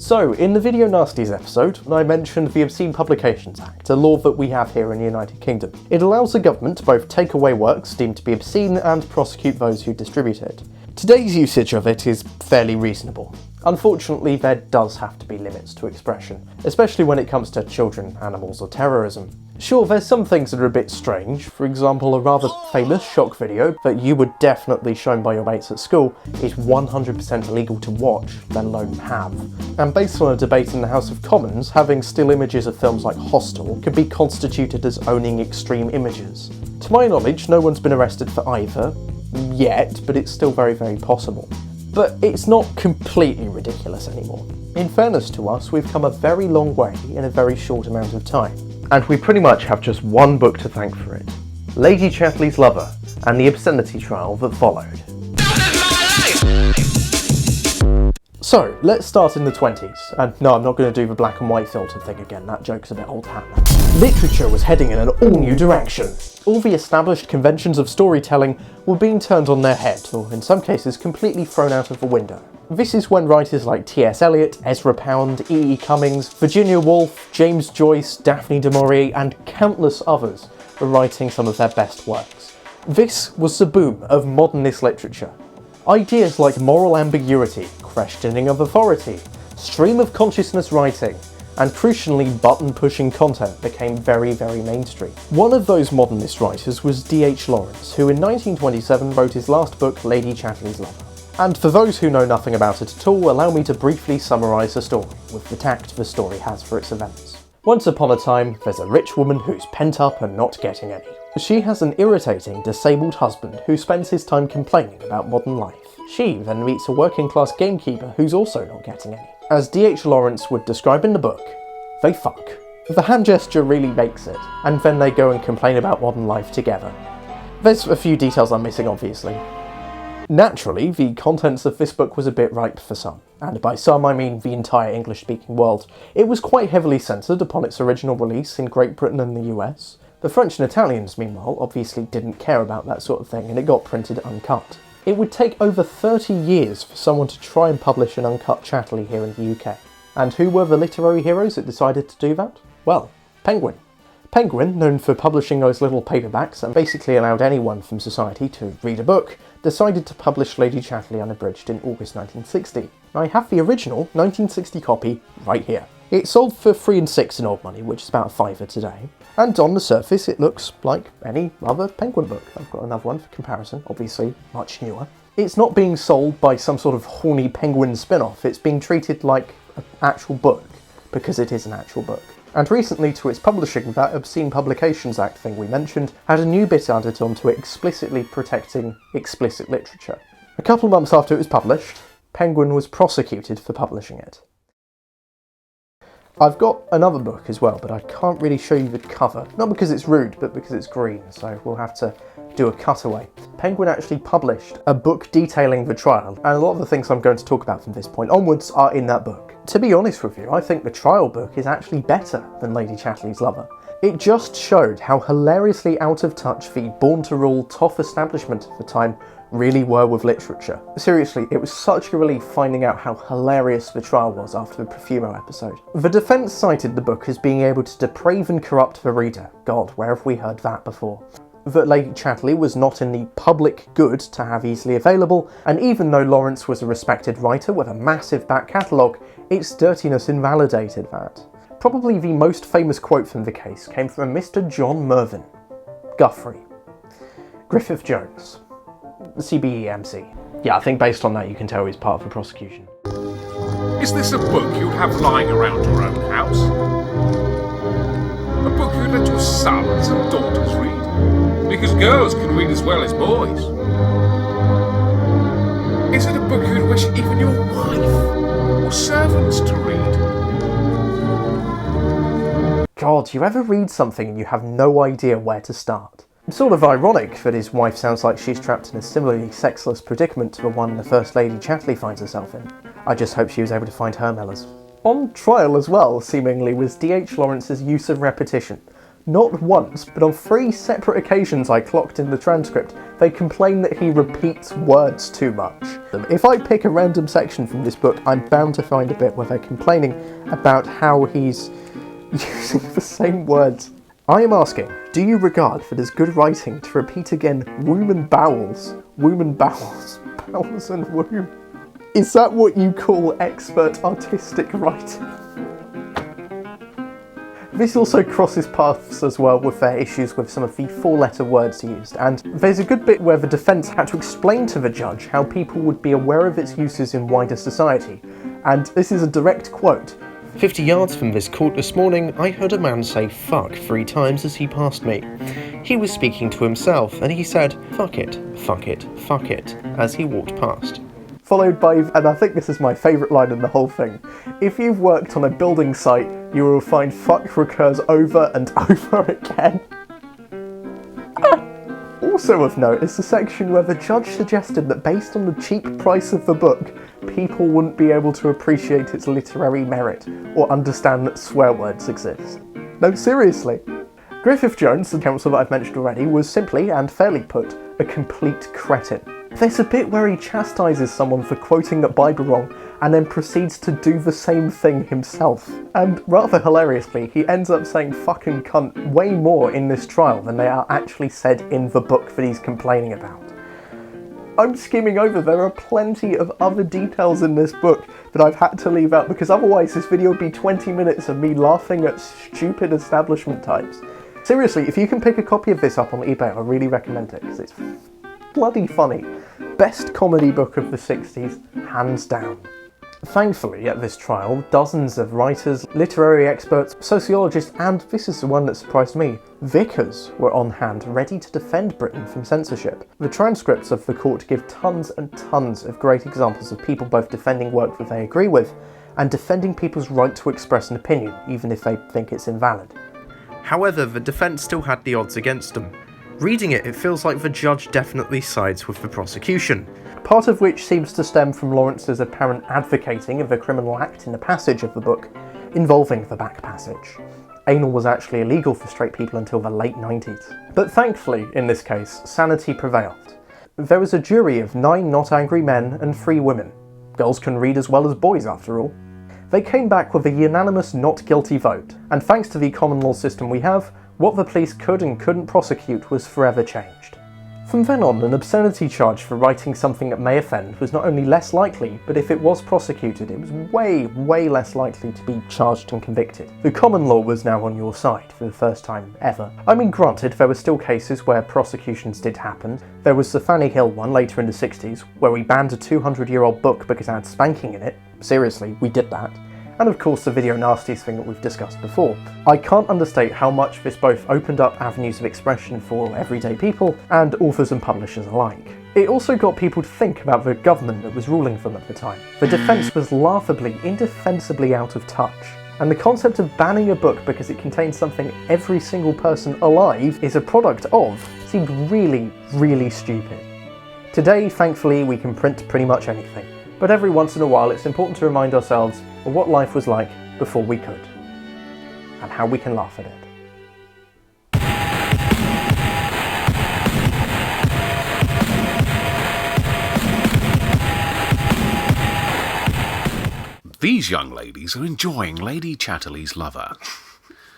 So, in the Video Nasties episode, I mentioned the Obscene Publications Act, a law that we have here in the United Kingdom. It allows the government to both take away works deemed to be obscene and prosecute those who distribute it. Today's usage of it is fairly reasonable. Unfortunately, there does have to be limits to expression, especially when it comes to children, animals or terrorism. Sure, there's some things that are a bit strange. For example, a rather famous shock video that you were definitely shown by your mates at school is 100% illegal to watch, let alone have. And based on a debate in the House of Commons, having still images of films like Hostel could be constituted as owning extreme images. To my knowledge, no one's been arrested for either, yet, but it's still very, very possible. But it's not completely ridiculous anymore. In fairness to us, we've come a very long way in a very short amount of time. And we pretty much have just one book to thank for it. Lady Chatterley's Lover and the obscenity trial that followed. So, let's start in the 20s. And no, I'm not going to do the black and white filter thing again, that joke's a bit old hat now. Literature was heading in an all-new direction. All the established conventions of storytelling were being turned on their head, or in some cases completely thrown out of the window. This is when writers like T.S. Eliot, Ezra Pound, E.E. Cummings, Virginia Woolf, James Joyce, Daphne du Maurier and countless others were writing some of their best works. This was the boom of modernist literature. Ideas like moral ambiguity, questioning of authority, stream of consciousness writing, and crucially button-pushing content became very, very mainstream. One of those modernist writers was D.H. Lawrence, who in 1927 wrote his last book, Lady Chatterley's Lover. And for those who know nothing about it at all, allow me to briefly summarise the story, with the tact the story has for its events. Once upon a time, there's a rich woman who's pent up and not getting any. She has an irritating, disabled husband who spends his time complaining about modern life. She then meets a working-class gamekeeper who's also not getting any. As D.H. Lawrence would describe in the book, they fuck. The hand gesture really makes it, and then they go and complain about modern life together. There's a few details I'm missing, obviously. Naturally, the contents of this book was a bit ripe for some, and by some I mean the entire English-speaking world. It was quite heavily censored upon its original release in Great Britain and the US. The French and Italians, meanwhile, obviously didn't care about that sort of thing, and it got printed uncut. It would take over 30 years for someone to try and publish an uncut Chatterley here in the UK. And who were the literary heroes that decided to do that? Well, Penguin. Penguin, known for publishing those little paperbacks and basically allowed anyone from society to read a book, decided to publish Lady Chatterley Unabridged in August 1960. I have the original 1960 copy right here. It sold for 3 and 6 in old money, which is about a £5 today. And on the surface it looks like any other Penguin book. I've got another one for comparison, obviously much newer. It's not being sold by some sort of horny Penguin spin-off, it's being treated like an actual book, because it is an actual book. And recently to its publishing, that Obscene Publications Act thing we mentioned had a new bit added onto it explicitly protecting explicit literature. A couple of months after it was published, Penguin was prosecuted for publishing it. I've got another book as well, but I can't really show you the cover. Not because it's rude, but because it's green, so we'll have to do a cutaway. Penguin actually published a book detailing the trial, and a lot of the things I'm going to talk about from this point onwards are in that book. To be honest with you, I think the trial book is actually better than Lady Chatterley's Lover. It just showed how hilariously out of touch the born-to-rule toff establishment of the time really were with literature. Seriously, it was such a relief finding out how hilarious the trial was after the Profumo episode. The defence cited the book as being able to deprave and corrupt the reader. God, where have we heard that before? That Lady Chatterley was not in the public good to have easily available, and even though Lawrence was a respected writer with a massive back catalogue, its dirtiness invalidated that. Probably the most famous quote from the case came from Mr. John Mervyn. Guthrie. Griffith-Jones. CBEMC. Yeah, I think based on that you can tell he's part of the prosecution. Is this a book you'd have lying around your own house? A book you'd let your sons and daughters read? Because girls can read as well as boys. Is it a book you'd wish even your wife or servants to read? God, you ever read something and you have no idea where to start? It's sort of ironic that his wife sounds like she's trapped in a similarly sexless predicament to the one the First Lady Chatterley finds herself in. I just hope she was able to find her mellors. On trial as well, seemingly, was D.H. Lawrence's use of repetition. Not once, but on 3 separate occasions I clocked in the transcript, they complain that he repeats words too much. If I pick a random section from this book, I'm bound to find a bit where they're complaining about how he's using the same words. I am asking, do you regard that as good writing to repeat again womb and bowels? Womb and bowels. Bowels and womb. Is that what you call expert artistic writing? This also crosses paths as well with their issues with some of the 4-letter words used, and there's a good bit where the defence had to explain to the judge how people would be aware of its uses in wider society, and this is a direct quote. 50 yards from this court this morning, I heard a man say fuck 3 times as he passed me. He was speaking to himself, and he said, fuck it, fuck it, fuck it, as he walked past. Followed by, and I think this is my favourite line in the whole thing, if you've worked on a building site, you will find fuck recurs over and over again. Also of note is the section where the judge suggested that based on the cheap price of the book, people wouldn't be able to appreciate its literary merit or understand that swear words exist. No, seriously. Griffith-Jones, the counsel that I've mentioned already, was simply, and fairly put, a complete cretin. There's a bit where he chastises someone for quoting the Bible wrong and then proceeds to do the same thing himself. And rather hilariously, he ends up saying fucking cunt way more in this trial than they are actually said in the book that he's complaining about. I'm skimming over, there are plenty of other details in this book that I've had to leave out because otherwise this video would be 20 minutes of me laughing at stupid establishment types. Seriously, if you can pick a copy of this up on eBay, I really recommend it because it's bloody funny. Best comedy book of the 60s, hands down. Thankfully, at this trial, dozens of writers, literary experts, sociologists, and this is the one that surprised me, vicars were on hand ready to defend Britain from censorship. The transcripts of the court give tons and tons of great examples of people both defending work that they agree with and defending people's right to express an opinion, even if they think it's invalid. However, the defence still had the odds against them. Reading it, it feels like the judge definitely sides with the prosecution, part of which seems to stem from Lawrence's apparent advocating of a criminal act in the passage of the book involving the back passage. Anal was actually illegal for straight people until the late 90s. But thankfully, in this case, sanity prevailed. There was a jury of 9 not angry men and 3 women. Girls can read as well as boys, after all. They came back with a unanimous not guilty vote, and thanks to the common law system we have, what the police could and couldn't prosecute was forever changed. From then on, an obscenity charge for writing something that may offend was not only less likely, but if it was prosecuted, it was way less likely to be charged and convicted. The common law was now on your side for the first time ever. I mean, granted, there were still cases where prosecutions did happen. There was the Fanny Hill one later in the 60s, where we banned a 200-year-old book because it had spanking in it. Seriously, we did that. And of course the video nasties thing that we've discussed before. I can't understate how much this both opened up avenues of expression for everyday people and authors and publishers alike. It also got people to think about the government that was ruling them at the time. The defence was laughably, indefensibly out of touch. And the concept of banning a book because it contains something every single person alive is a product of seemed really stupid. Today, thankfully, we can print pretty much anything. But every once in a while it's important to remind ourselves of what life was like before we could, and how we can laugh at it. These young ladies are enjoying Lady Chatterley's lover.